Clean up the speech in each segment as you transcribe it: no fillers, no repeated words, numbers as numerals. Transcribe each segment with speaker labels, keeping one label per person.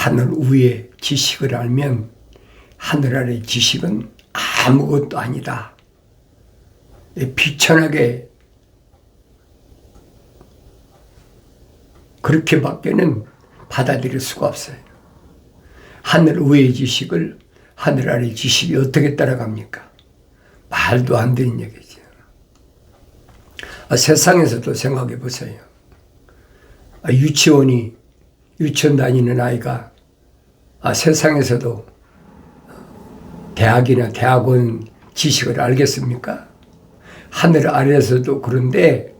Speaker 1: 하늘 위의 지식을 알면 하늘 아래 지식은 아무것도 아니다. 비천하게 그렇게밖에는 받아들일 수가 없어요. 하늘 위의 지식을 하늘 아래 지식이 어떻게 따라갑니까? 말도 안 되는 얘기죠. 세상에서도 생각해 보세요. 유치원 다니는 아이가 세상에서도 대학이나 대학원 지식을 알겠습니까? 하늘 아래에서도 그런데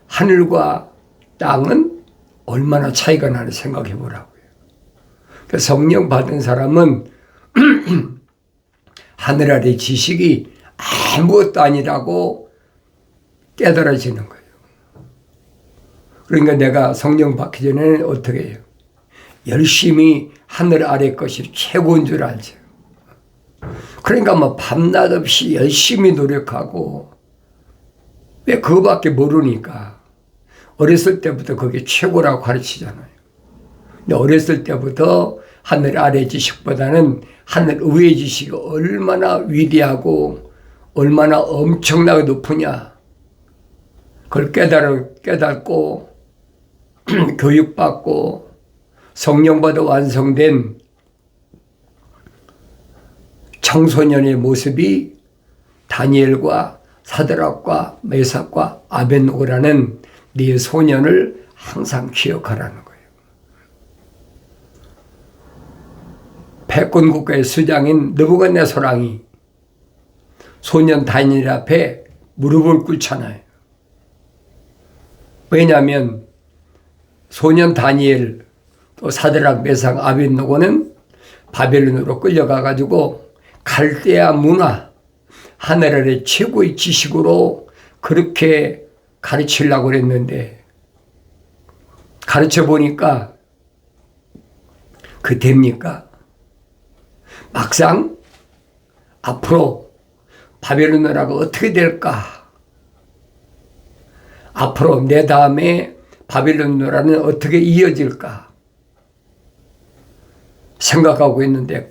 Speaker 1: 하늘과 땅은 얼마나 차이가 나는 생각해 보라고요. 성령 받은 사람은 하늘 아래 지식이 아무것도 아니라고 깨달아지는 거예요. 그러니까 내가 성령 받기 전에는 어떻게 해요? 열심히 하늘 아래 것이 최고인 줄 알죠. 그러니까 뭐 밤낮 없이 열심히 노력하고, 왜 그거밖에 모르니까 어렸을 때부터 그게 최고라고 가르치잖아요. 근데 어렸을 때부터 하늘 아래 지식보다는 하늘 위의 지식이 얼마나 위대하고 얼마나 엄청나게 높으냐, 그걸 깨닫고 교육받고 성령받아 완성된 청소년의 모습이 다니엘과 사드락과 메삭과 아벳노고라는 네 소년을 항상 기억하라는 거예요. 패권 국가의 수장인 느부갓네살이 소년 다니엘 앞에 무릎을 꿇잖아요. 왜냐하면 소년 다니엘 또 사드락 메삭 아벳노고는 바벨론으로 끌려가가지고 갈대아 문화, 하늘 아래 최고의 지식으로 그렇게 가르치려고 했는데, 가르쳐 보니까 그 됩니까? 막상 앞으로 바벨론 나라가 어떻게 될까? 앞으로 내 다음에 바벨론 나라는 어떻게 이어질까? 생각하고 있는데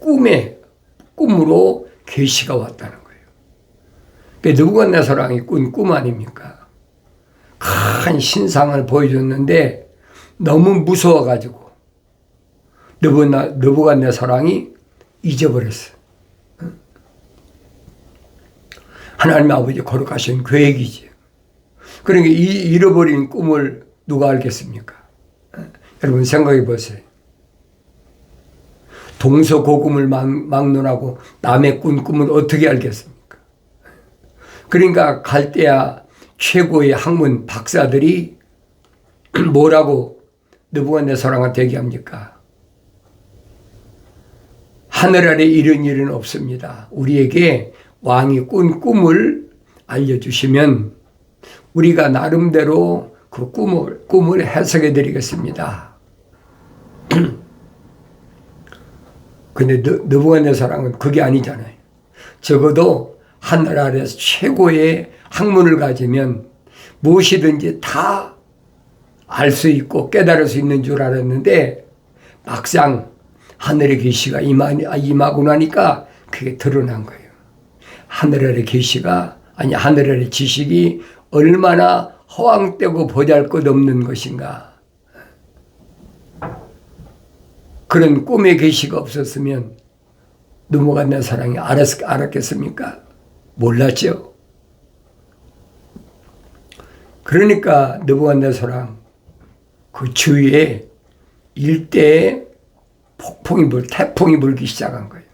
Speaker 1: 꿈으로 계시가 왔다는 거예요. 느부갓네살이 꾼 꿈 아닙니까? 큰 신상을 보여줬는데 너무 무서워가지고 느부갓네살이 잊어버렸어요. 하나님 아버지 거룩하신 계획이지. 그러니까 이 잃어버린 꿈을 누가 알겠습니까? 여러분 생각해 보세요. 동서고금을 막론하고 남의 꾼 꿈을 어떻게 알겠습니까? 그러니까 갈대아 최고의 학문 박사들이 뭐라고 느부갓네살한테 얘기합니까? 하늘 아래 이런 일은 없습니다. 우리에게 왕이 꾼 꿈을 알려주시면 우리가 나름대로 그 꿈을 해석해 드리겠습니다. 근데 느부갓네살은 그게 아니잖아요. 적어도 하늘 아래에서 최고의 학문을 가지면 무엇이든지 다 알 수 있고 깨달을 수 있는 줄 알았는데 막상 하늘의 계시가 임하고 나니까 그게 드러난 거예요. 하늘 아래 계시가 하늘 아래 지식이 얼마나 허황되고 보잘것없는 것인가. 그런 꿈의 계시가 없었으면 느부갓네살이 알았겠습니까? 몰랐죠. 그러니까 느부갓네살 그 주위에 일대에 태풍이 불기 시작한 거예요.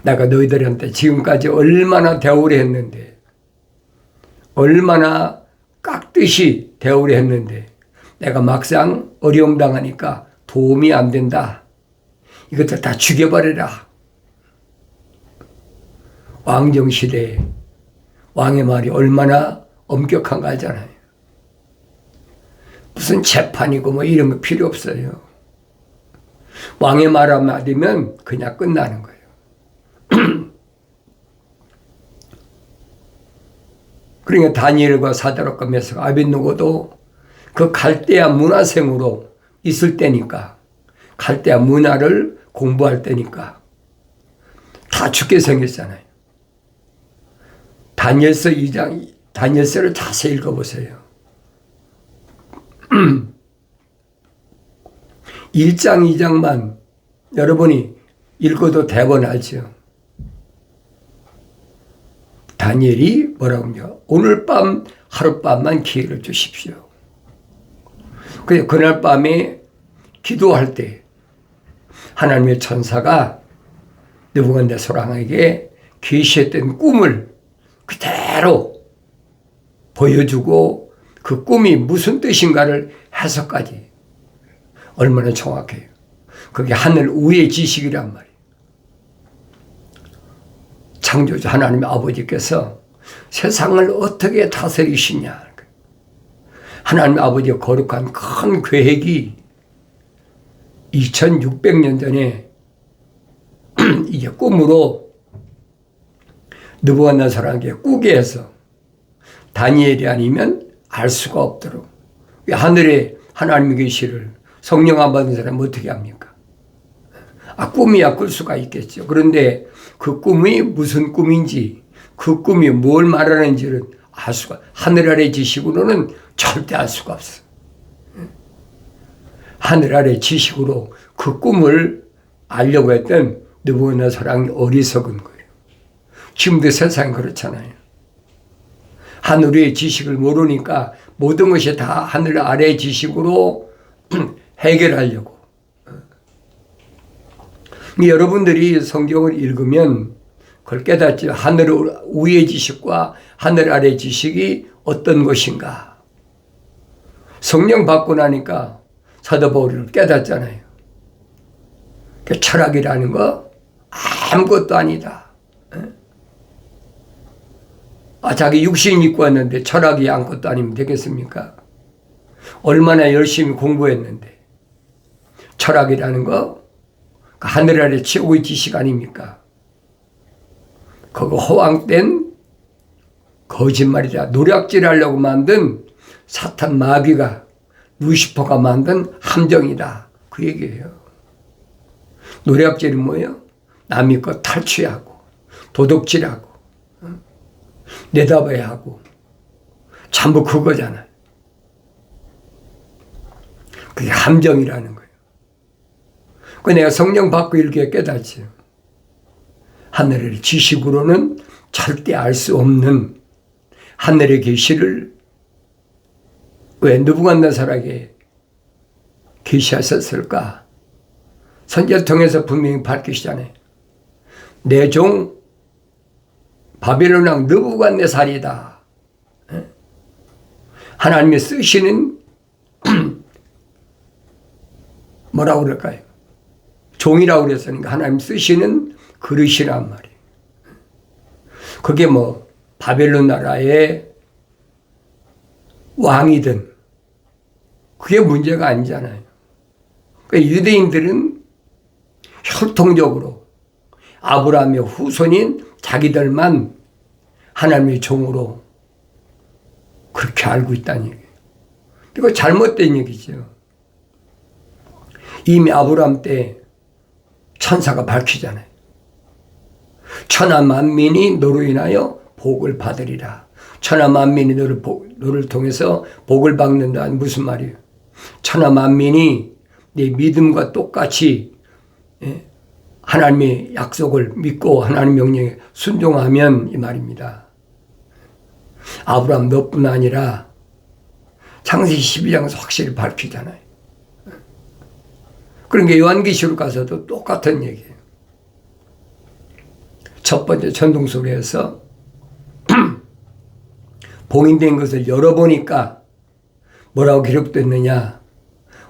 Speaker 1: 내가 너희들한테 지금까지 얼마나 대우를 했는데, 얼마나 깍듯이 대우를 했는데 내가 막상 어려움 당하니까 도움이 안 된다. 이것들 다 죽여버려라. 왕정시대에 왕의 말이 얼마나 엄격한가 하잖아요. 무슨 재판이고 뭐 이런 거 필요 없어요. 왕의 말 한마디면 그냥 끝나는 거예요. 그러니까 다니엘과 사드락과 메삭 아벳노고도 그 갈대아 문화생으로 있을 때니까, 갈대아 문화를 공부할 때니까 다 죽게 생겼잖아요. 다니엘서 2장, 다니엘서를 자세히 읽어보세요. 1장, 2장만 여러분이 읽어도 대번 알죠. 다니엘이 뭐라고 하냐. 오늘 밤 하룻밤만 기회를 주십시오. 그날 밤에 기도할 때 하나님의 천사가 느부갓네살 왕에게 계시했던 꿈을 그대로 보여주고 그 꿈이 무슨 뜻인가를 해석까지. 얼마나 정확해요. 그게 하늘 우의 지식이란 말이에요. 창조주 하나님 아버지께서 세상을 어떻게 다스리시냐. 하나님 아버지의 거룩한 큰 계획이 2600년 전에 이게 꿈으로 느부갓네살에게 꾸게 해서 다니엘이 아니면 알 수가 없도록. 하늘에 하나님의 계시를 성령 안 받은 사람은 어떻게 합니까? 꿈이야 꿀 수가 있겠죠. 그런데 그 꿈이 무슨 꿈인지, 그 꿈이 뭘 말하는지를 알 수가, 하늘 아래 지식으로는 절대 알 수가 없어. 하늘 아래 지식으로 그 꿈을 알려고 했던 느부갓네살 왕이 어리석은 거예요. 지금도 세상이 그렇잖아요. 하늘 위의 지식을 모르니까 모든 것이 다 하늘 아래 지식으로 해결하려고. 여러분들이 성경을 읽으면 그걸 깨닫지. 하늘 위의 지식과 하늘 아래 지식이 어떤 것인가. 성령 받고 나니까 사도 바울을 깨닫잖아요. 철학이라는 거 아무것도 아니다. 자기 육신 입고 왔는데 철학이 아무것도 아니면 되겠습니까? 얼마나 열심히 공부했는데. 철학이라는 거 하늘 아래 최고의 지식 아닙니까? 그거 허황된 거짓말이다. 노략질하려고 만든 사탄 마귀가, 루시퍼가 만든 함정이다. 그 얘기예요. 노략질이 뭐예요? 남의 것 탈취하고 도둑질하고 내다봐야 하고 전부 그거잖아요. 그게 함정이라는 거예요. 그 내가 성령 받고 이렇게 깨닫지. 하늘의 지식으로는 절대 알 수 없는 하늘의 계시를 왜 느부갓네살에게 계시하셨을까? 선지자를 통해서 분명히 밝히시잖아요. 내 종 바벨론 왕 느부갓네살이다. 하나님이 쓰시는 뭐라고 그럴까요? 종이라고 그랬으니까 하나님 쓰시는 그릇이란 말이에요. 그게 뭐 바벨론 나라의 왕이든 그게 문제가 아니잖아요. 그러니까 유대인들은 혈통적으로 아브라함의 후손인 자기들만 하나님의 종으로 그렇게 알고 있다는 얘기예요. 이거 잘못된 얘기죠. 이미 아브라함 때 천사가 밝히잖아요. 천하 만민이 너로 인하여 복을 받으리라. 천하 만민이 너를 통해서 복을 받는다는 무슨 말이에요? 천하 만민이 네 믿음과 똑같이 하나님의 약속을 믿고 하나님 명령에 순종하면 이 말입니다. 아브라함 너뿐 아니라 창세기 12장에서 확실히 밝히잖아요. 그러니까 요한계시록 가서도 똑같은 얘기예요. 첫 번째 천둥소리에서 봉인된 것을 열어보니까 뭐라고 기록됐느냐.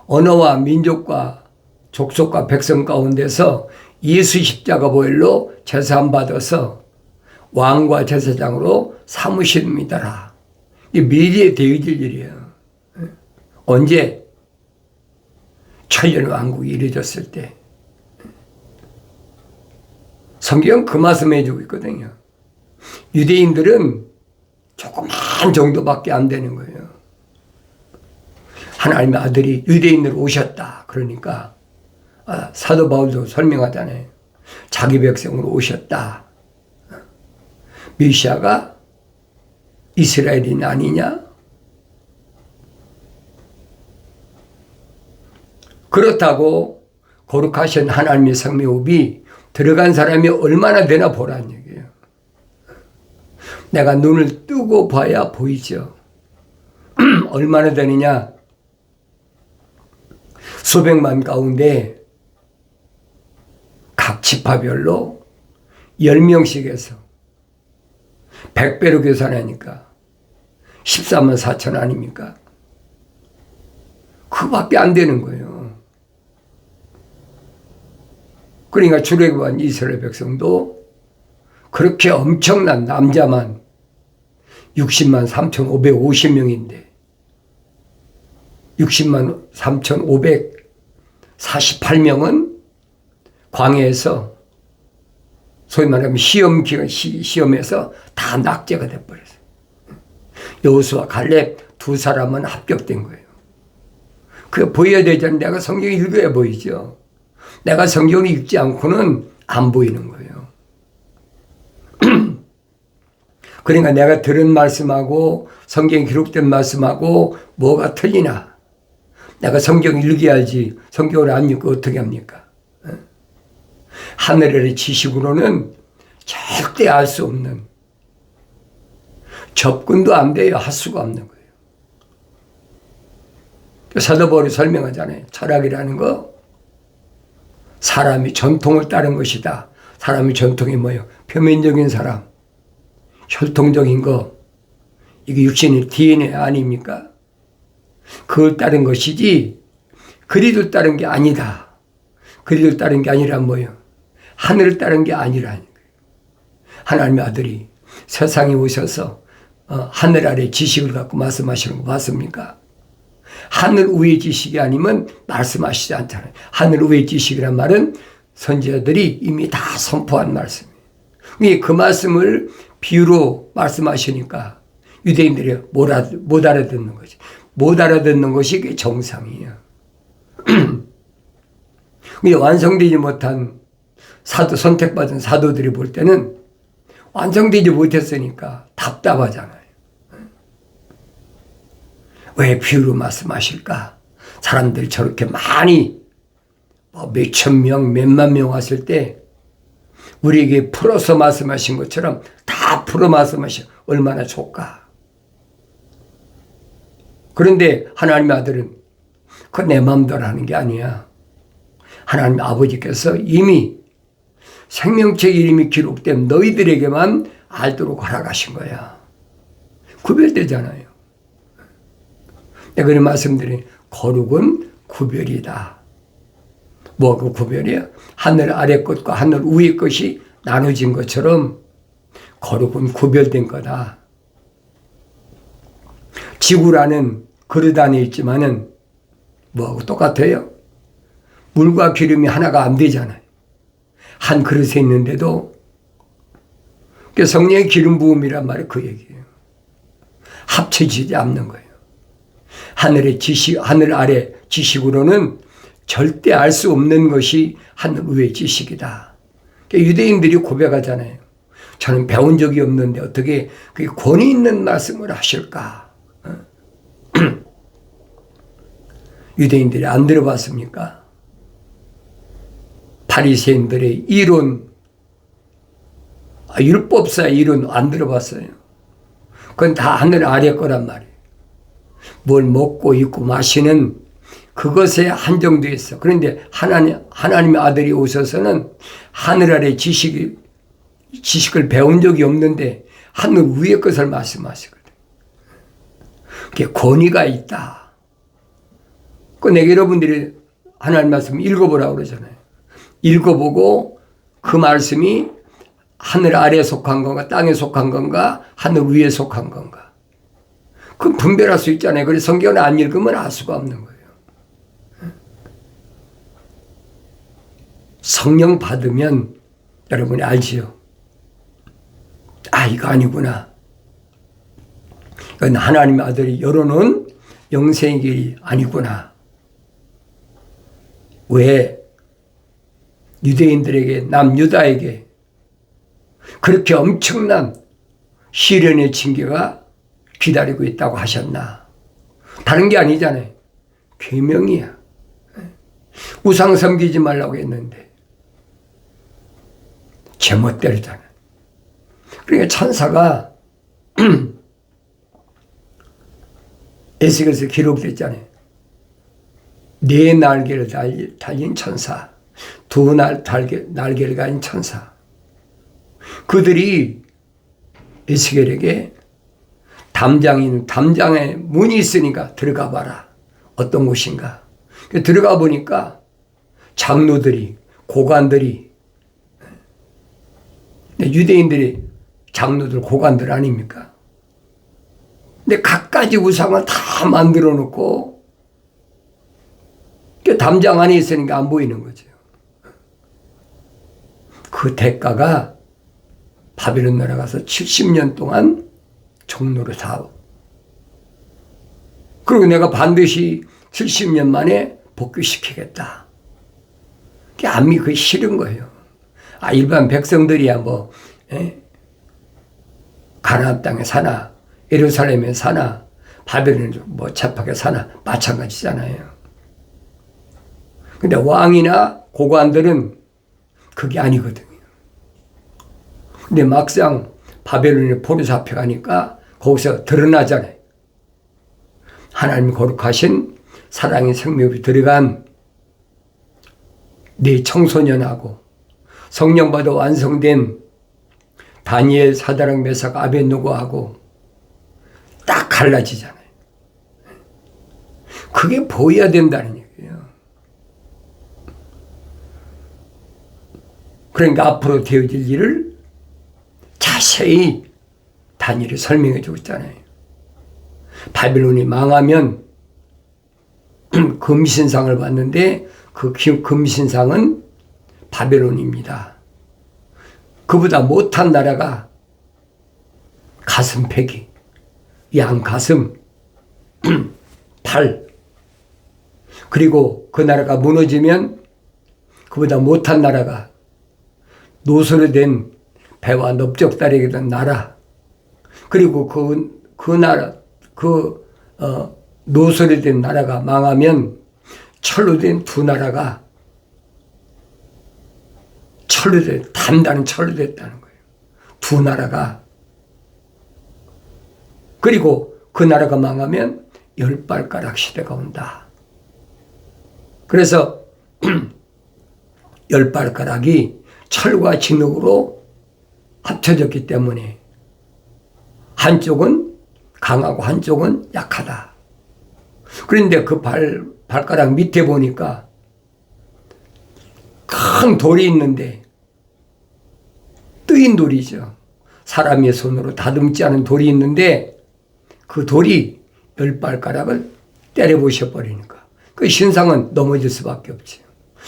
Speaker 1: 언어와 민족과 족속과 백성 가운데서 예수 십자가 보혈로 제사함 받아서 왕과 제사장으로 삼으십니다라. 이게 미래에 되어질 일이에요. 언제? 천년왕국이 이루어졌을 때. 성경은 그 말씀해주고 있거든요. 유대인들은 조그만 정도밖에 안 되는 거예요. 하나님의 아들이 유대인으로 오셨다. 그러니까 사도 바울도 설명하잖아요. 자기 백성으로 오셨다. 메시아가 이스라엘인 아니냐? 그렇다고 거룩하신 하나님의 성묘업이 들어간 사람이 얼마나 되나 보라는 얘기예요. 내가 눈을 뜨고 봐야 보이죠. 얼마나 되느냐? 수백만 가운데 각 지파별로 10명씩 해서 100배로 계산하니까 14만 4천 아닙니까? 그밖에 안 되는 거예요. 그러니까 출애굽한 이스라엘 백성도 그렇게 엄청난 남자만 60만 3,550명인데 60만 3,548명은 광야에서 소위 말하면 시험에서 다 낙제가 돼버렸어요. 여호수아 갈렙 두 사람은 합격된 거예요. 그게 보여야 되잖아요. 내가 성경 읽어야 보이죠. 내가 성경을 읽지 않고는 안 보이는 거예요. 그러니까 내가 들은 말씀하고 성경에 기록된 말씀하고 뭐가 틀리나? 내가 성경 읽어야 알지. 성경을 안 읽고 어떻게 합니까? 하늘의 지식으로는 절대 알 수 없는, 접근도 안 돼요. 할 수가 없는 거예요. 사도 바울이 설명하잖아요. 철학이라는 거 사람이 전통을 따른 것이다. 사람의 전통이 뭐예요? 표면적인 사람, 혈통적인 거, 이게 육신의 DNA 아닙니까? 그걸 따른 것이지 그리도 따른 게 아니다. 그리도 따른 게 아니라 뭐예요? 하늘을 따른 게 아니라는 거예요. 하나님의 아들이 세상에 오셔서 하늘 아래 지식을 갖고 말씀하시는 거 봤습니까? 하늘 위의 지식이 아니면 말씀하시지 않잖아요. 하늘 위의 지식이란 말은 선지자들이 이미 다 선포한 말씀이에요. 그 말씀을 비유로 말씀하시니까 유대인들이 못 알아듣는 거지. 못 알아듣는 것이 정상이에요. 완성되지 못한 선택받은 사도들이 볼 때는 완성되지 못했으니까 답답하잖아요. 왜 비유로 말씀하실까? 사람들 저렇게 많이 몇천 명, 몇만 명 왔을 때 우리에게 풀어서 말씀하신 것처럼 다 풀어 말씀하시 얼마나 좋을까? 그런데 하나님의 아들은 그 내 마음대로 하는 게 아니야. 하나님 아버지께서 이미 생명책 이름이 기록된 너희들에게만 알도록 허락하신 거야. 구별되잖아요. 내가 그런 말씀드린 거룩은 구별이다. 뭐가 그 구별이야? 하늘 아래 것과 하늘 위의 것이 나눠진 것처럼 거룩은 구별된 거다. 지구라는 그릇 안에 있지만은 뭐하고 똑같아요? 물과 기름이 하나가 안 되잖아요. 한 그릇에 있는데도 성령의 기름 부음이란 말이 그 얘기예요. 합쳐지지 않는 거예요. 하늘 아래 지식으로는 절대 알 수 없는 것이 하늘 위의 지식이다. 유대인들이 고백하잖아요. 저는 배운 적이 없는데 어떻게 그게 권위 있는 말씀을 하실까? 유대인들이 안 들어봤습니까? 바리새인들의 이론, 율법사의 이론 안 들어봤어요. 그건 다 하늘 아래 거란 말이에요. 뭘 먹고 입고 마시는 그것에 한정되어 있어. 그런데 하나님의 아들이 오셔서는 하늘 아래 지식을 배운 적이 없는데 하늘 위의 것을 말씀하시거든. 그게 권위가 있다. 내가 여러분들이 하나님 말씀 읽어보라고 그러잖아요. 읽어보고 그 말씀이 하늘 아래에 속한 건가 땅에 속한 건가 하늘 위에 속한 건가 그건 분별할 수 있잖아요. 그래서 성경을 안 읽으면 알 수가 없는 거예요. 성령 받으면 여러분이 알지요. 아, 이거 아니구나. 이건 하나님의 아들이 열어놓은 영생의 길이 아니구나. 왜 유대인들에게, 남유다에게 그렇게 엄청난 시련의 징계가 기다리고 있다고 하셨나? 다른 게 아니잖아요. 계명이야. 우상 섬기지 말라고 했는데 제멋대로잖아요. 그러니까 천사가 에스겔에서 기록됐잖아요. 네 날개를 달린 천사, 두 날개를 가진 천사. 그들이 에스겔에게 담장에 문이 있으니까 들어가 봐라. 어떤 곳인가. 들어가 보니까 장로들이, 고관들이, 유대인들이 장로들, 고관들 아닙니까? 근데 갖가지 우상을 다 만들어 놓고 담장 안에 있으니까 안 보이는 거죠. 그 대가가 바벨론 나라 가서 70년 동안 종로를 사고, 그리고 내가 반드시 70년 만에 복귀시키겠다. 암이 그게 싫은 거예요. 일반 백성들이야 뭐 가나안 땅에 사나 예루살렘에 사나 바벨론에 뭐 잡하게 사나 마찬가지잖아요. 근데 왕이나 고관들은 그게 아니거든요. 근데 막상 바벨론에 포로 잡혀가니까 거기서 드러나잖아요. 하나님 거룩하신 사랑의 생명이 들어간 네 청소년하고 성령 받아 완성된 다니엘, 사드락, 메삭, 아벳느고하고 딱 갈라지잖아요. 그게 보여야 된다는 얘기예요. 그러니까 앞으로 되어질 일을 자세히 다니엘이 설명해 주고 있잖아요. 바벨론이 망하면 금신상을 봤는데 그 금신상은 바벨론입니다. 그보다 못한 나라가 가슴 패기, 양 가슴, 팔, 그리고 그 나라가 무너지면 그보다 못한 나라가 노소로 된 배와 넓적다리게 된 나라, 그리고 그 나라, 노소로 된 나라가 망하면 철로 된 두 나라가 단단한 철로 됐다는 거예요. 두 나라가. 그리고 그 나라가 망하면 10발가락 시대가 온다. 그래서 10발가락이 철과 진흙으로 합쳐졌기 때문에 한쪽은 강하고 한쪽은 약하다. 그런데 그 발가락 밑에 보니까 큰 돌이 있는데 뜨인 돌이죠. 사람의 손으로 다듬지 않은 돌이 있는데 그 돌이 10발가락을 때려 부셔버리니까 그 신상은 넘어질 수밖에 없죠.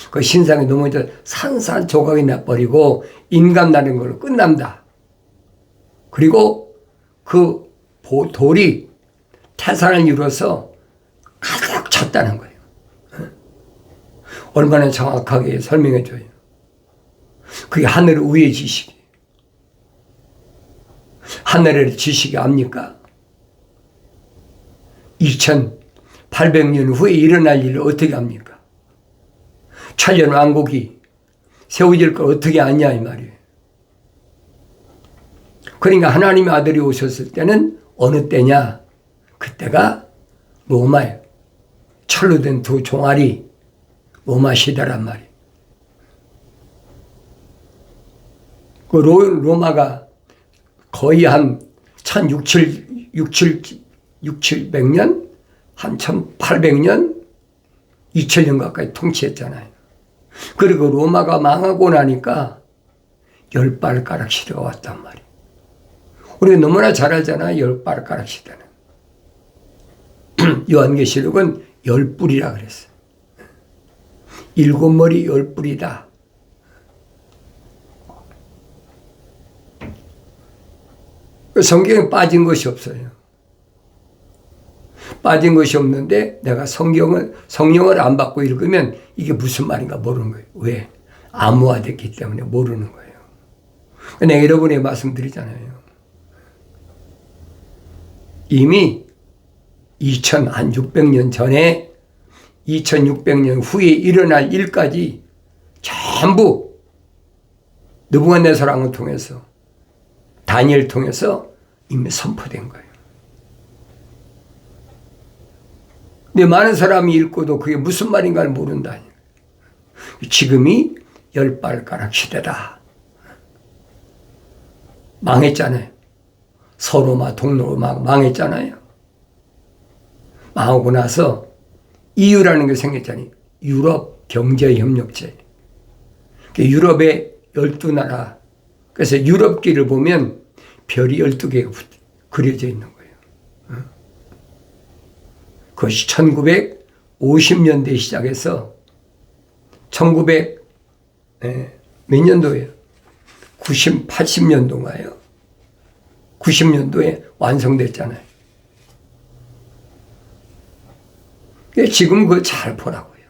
Speaker 1: 그 신상이 넘어져 산산조각이 나버리고 인간나는 걸로 끝난다. 그리고 그 돌이 태산을 이루어서 가득 찼다는 거예요. 얼마나 정확하게 설명해 줘요. 그게 하늘 위의 지식이에요. 하늘의 지식이 압니까? 2800년 후에 일어날 일을 어떻게 합니까? 천년 왕국이 세워질 걸 어떻게 아냐 이 말이에요. 그러니까 하나님의 아들이 오셨을 때는 어느 때냐? 그때가 로마예요. 철로 된 두 종아리 로마 시대란 말이에요. 그 로마가 거의 한 1600년, 한 1800년, 2000년 가까이 통치했잖아요. 그리고 로마가 망하고 나니까 10발가락 시대가 왔단 말이에요. 우리가 너무나 잘 알잖아요. 10발가락 시대는. 요한계시록은 10뿔이라 그랬어요. 7머리 10뿔이다. 성경에 빠진 것이 없어요. 빠진 것이 없는데 내가 성령을 안 받고 읽으면 이게 무슨 말인가 모르는 거예요. 왜? 암호화됐기 때문에 모르는 거예요. 내가 여러분에게 말씀드리잖아요. 이미 2600년 전에 2600년 후에 일어날 일까지 전부 느부갓네살왕을 통해서 다니엘을 통해서 이미 선포된 거예요. 근데 많은 사람이 읽고도 그게 무슨 말인가를 모른다. 지금이 10발가락 시대다. 망했잖아요. 서로마 동로마 망했잖아요. 망하고 나서 EU라는 게 생겼잖아요. 유럽 경제협력체. 유럽의 12나라. 그래서 유럽기를 보면 별이 12개가 그려져 있는 거예요. 그것이 1950년대에 시작해서 1900 몇 년도예요? 80년도인가요? 90년도에 완성됐잖아요. 지금 그걸 잘 보라고요.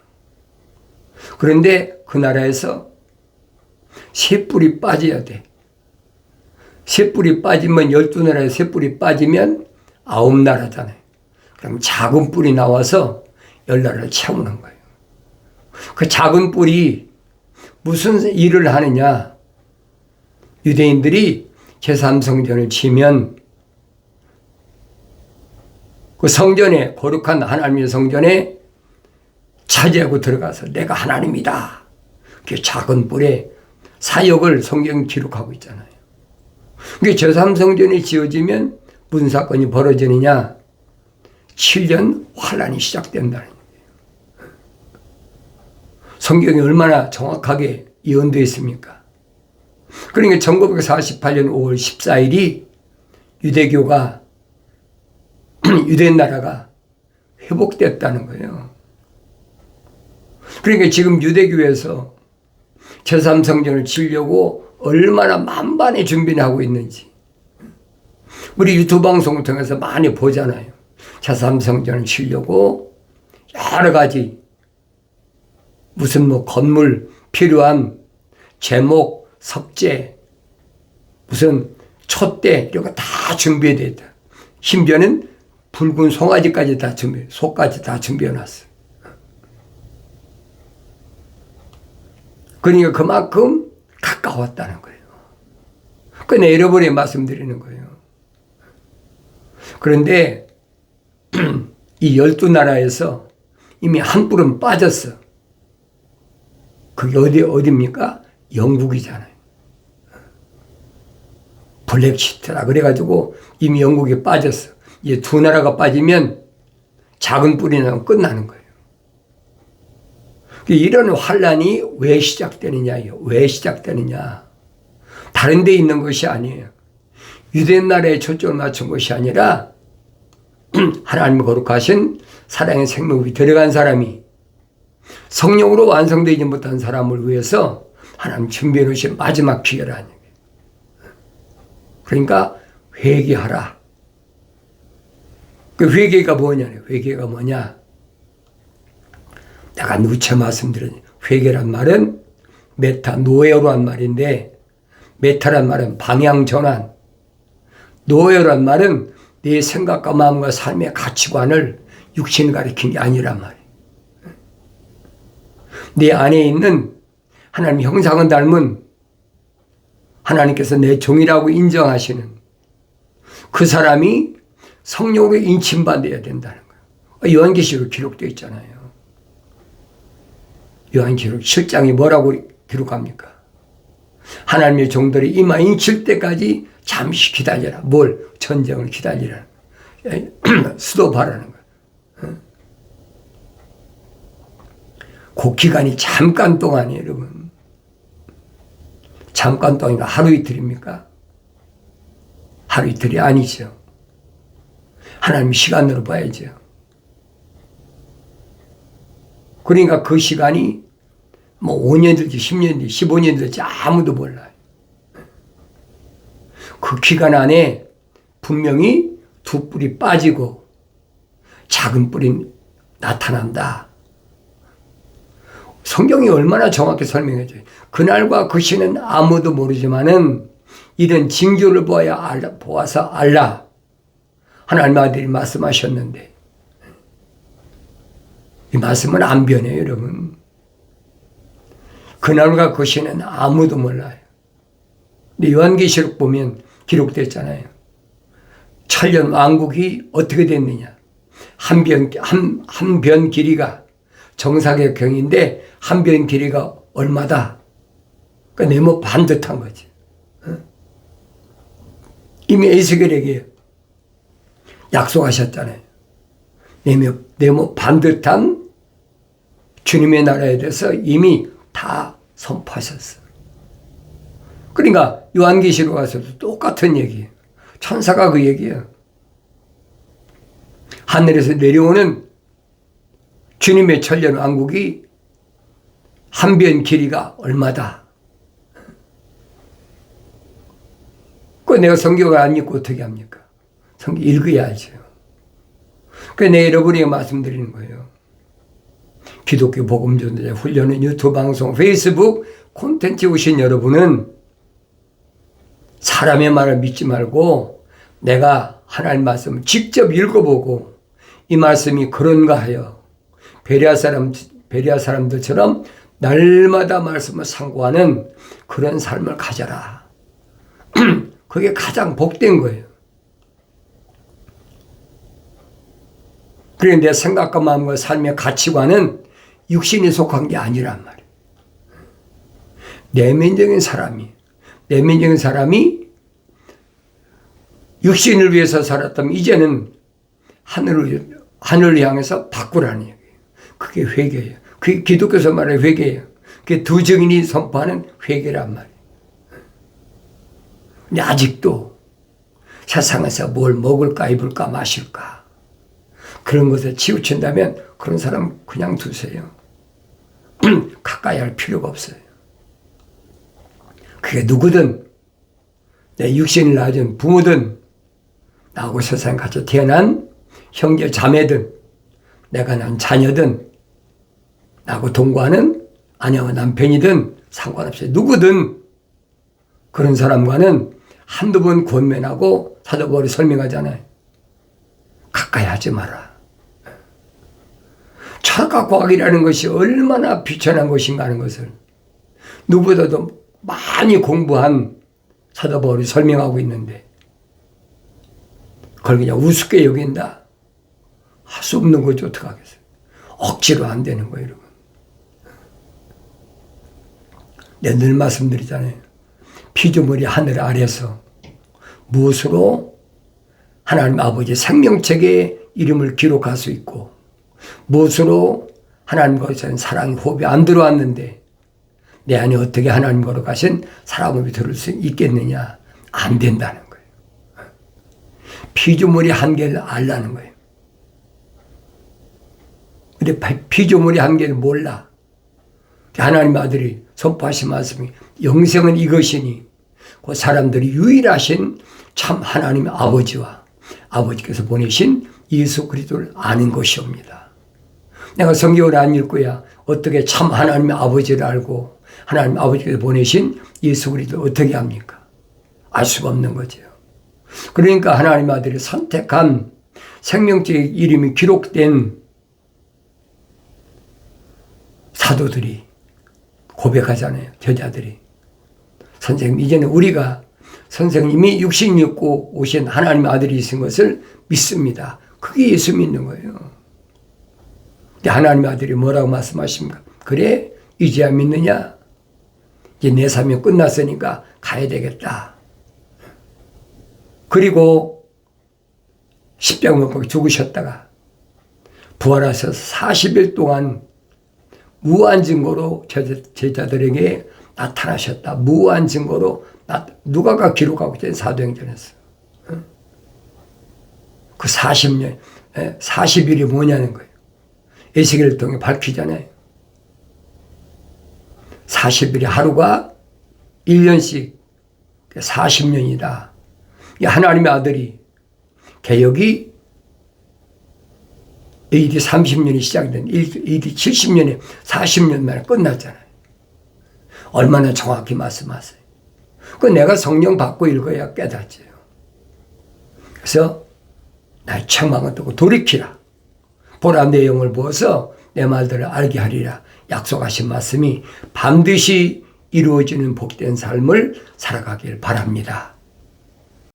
Speaker 1: 그런데 그 나라에서 셋불이 빠져야 돼. 셋불이 빠지면 12나라에 셋불이 빠지면 9나라잖아요. 그럼 작은 뿔이 나와서 10나라를 채우는 거예요. 그 작은 뿔이 무슨 일을 하느냐. 유대인들이 제3성전을 치면 그 성전에, 거룩한 하나님의 성전에 차지하고 들어가서 내가 하나님이다. 그 작은 뿔의 사역을 성경이 기록하고 있잖아요. 그게 제3성전이 지어지면 무슨 사건이 벌어지느냐? 7년 환란이 시작된다는 거예요. 성경이 얼마나 정확하게 예언되어 있습니까? 그러니까 1948년 5월 14일이 유대교가 유대 나라가 회복됐다는 거예요. 그러니까 지금 유대교에서 제3성전을 치려고 얼마나 만반의 준비를 하고 있는지 우리 유튜브 방송을 통해서 많이 보잖아요. 제3성전을 치려고 여러 가지 무슨 건물 필요한 제목, 석재, 무슨 촛대 이런 거 다 준비되어 있다. 심지어는 붉은 송아지까지 다 소까지 다 준비해놨어. 그러니까 그만큼 가까웠다는 거예요. 그러니까 여러분에 말씀드리는 거예요. 그런데 이 12나라에서 이미 한 뿔은 빠졌어. 그게 어디입니까? 영국이잖아요. 블랙시트라 그래가지고 이미 영국이 빠졌어. 이제 두 나라가 빠지면 작은 뿔이 나면 끝나는 거예요. 이런 환란이 왜 시작되느냐요? 왜 시작되느냐? 다른 데 있는 것이 아니에요. 유대 나라에 초점을 맞춘 것이 아니라 하나님의 거룩하신 사랑의 생명이 들어간 사람이 성령으로 완성되지 못한 사람을 위해서 하나님 준비해 놓으신 마지막 기회라는 얘기예요. 그러니까 회개하라. 그 회개가 뭐냐? 회개가 뭐냐? 내가 누차 말씀드린 회개란 말은 메타노에로란 말인데, 메타란 말은 방향 전환, 노에로란 말은 내 생각과 마음과 삶의 가치관을 육신을 가리킨 게 아니란 말이에요. 내 안에 있는 하나님 형상을 닮은 하나님께서 내 종이라고 인정하시는 그 사람이 성령으로 인침받아야 된다는 거예요. 요한계시록 기록되어 있잖아요. 요한계시록 7장이 뭐라고 기록합니까? 하나님의 종들이 이마 인칠 때까지 잠시 기다려라. 뭘? 전쟁을 기다리라는 거예요. 수도바라는 거예요. 그 기간이 잠깐 동안이에요, 여러분. 잠깐 동안이니까 하루 이틀입니까? 하루 이틀이 아니죠. 하나님 시간으로 봐야죠. 그러니까 그 시간이 5년 들지 10년 들지 15년 들지 아무도 몰라요. 그 기간 안에 분명히 두 뿔이 빠지고 작은 뿔이 나타난다. 성경이 얼마나 정확히 설명해줘요. 그날과 그 시는 아무도 모르지만은 이런 징조를 보아서 알라. 하나님의 아들이 말씀하셨는데 이 말씀은 안 변해요, 여러분. 그날과 그 시는 아무도 몰라요. 근데 요한계시록 보면 기록됐잖아요. 천년 왕국이 어떻게 됐느냐. 한 변 길이가 정상의 경인데 한 변 길이가 얼마다. 그러니까 네모 반듯한 거지. 이미 에스겔에게 약속하셨잖아요. 네모 반듯한 주님의 나라에 대해서 이미 다 선포하셨어요. 그러니까 요한계시록 가서도 똑같은 얘기예요. 천사가 그 얘기예요. 하늘에서 내려오는 주님의 천년 왕국이 한 변 길이가 얼마다. 그 내가 성경을 안 읽고 어떻게 합니까? 성경 읽어야죠. 그 내가 여러분에게 말씀드리는 거예요. 기독교 복음전도자 훈련은 유튜브 방송, 페이스북 콘텐츠 오신 여러분은 사람의 말을 믿지 말고 내가 하나님 말씀을 직접 읽어보고 이 말씀이 그런가 하여 베레아 사람들처럼 날마다 말씀을 상고하는 그런 삶을 가져라. 그게 가장 복된 거예요. 그런데 내 생각과 마음과 삶의 가치관은 육신이 속한 게 아니란 말이에요. 내면적인 사람이 육신을 위해서 살았다면 이제는 하늘을 향해서 바꾸라는 얘기예요. 그게 회개예요. 그게 기독교에서 말하는 회개예요. 그게 두 증인이 선포하는 회개란 말이에요. 근데 아직도 세상에서 뭘 먹을까 입을까 마실까 그런 것에 치우친다면 그런 사람 그냥 두세요. 가까이 할 필요가 없어요. 그게 누구든 내 육신을 낳은 부모든 나하고 세상에 같이 태어난 형제 자매든 내가 낳은 자녀든 나하고 동거하는 아내와 남편이든 상관없어요. 누구든 그런 사람과는 한두 번 권면하고 사도 바울이 설명하잖아요. 가까이 하지 마라. 철학과 과학이라는 것이 얼마나 비천한 것인가 하는 것을 누구보다도 많이 공부한 사도 바울이 설명하고 있는데 그걸 그냥 우습게 여긴다. 할 수 없는 거죠. 어떡하겠어요. 억지로 안 되는 거예요, 여러분. 내가 늘 말씀드리잖아요. 피조물이 하늘 아래서 무엇으로 하나님 아버지 생명책에 이름을 기록할 수 있고 무엇으로 하나님과의 사랑이 호흡이 안 들어왔는데 내 안에 어떻게 하나님 거룩하신 사랑이 들을 수 있겠느냐. 안 된다는 거예요. 피조물이 한계를 알라는 거예요. 근데 피조물이 한계를 몰라. 하나님 아들이 선포하신 말씀이 영생은 이것이니 그 사람들이 유일하신 참 하나님의 아버지와 아버지께서 보내신 예수 그리스도를 아는 것이옵니다. 내가 성경을 안 읽고야 어떻게 참 하나님의 아버지를 알고 하나님 아버지께서 보내신 예수 그리스도를 어떻게 합니까? 알 수가 없는 거죠. 그러니까 하나님 아들이 선택한 생명책의 이름이 기록된 사도들이 고백하잖아요. 저자들이. 선생님, 이제는 우리가 선생님이 육신 입고 오신 하나님의 아들이신 것을 믿습니다. 그게 예수 믿는 거예요. 근데 하나님의 아들이 뭐라고 말씀하십니까? 그래? 이제야 믿느냐? 이제 내 삶이 끝났으니까 가야 되겠다. 그리고 십자가 못 박혀 죽으셨다가 부활하셔서 40일 동안 무한 증거로 제자들에게 나타나셨다. 무한 증거로 누가가 기록하고 있잖아요. 사도행전에서. 그 40년, 40일이 뭐냐는 거예요. 에스겔을 통해 밝히잖아요. 40일이 하루가 1년씩 40년이다. 하나님의 아들이 개역이 AD 30년이 시작된 AD 70년에 40년 만에 끝났잖아요. 얼마나 정확히 말씀하세요. 그 내가 성령 받고 읽어야 깨닫지요. 그래서 나의 책망을 뜨고 돌이키라. 보라 내 영을 부어서 내 말들을 알게 하리라. 약속하신 말씀이 반드시 이루어지는 복된 삶을 살아가길 바랍니다.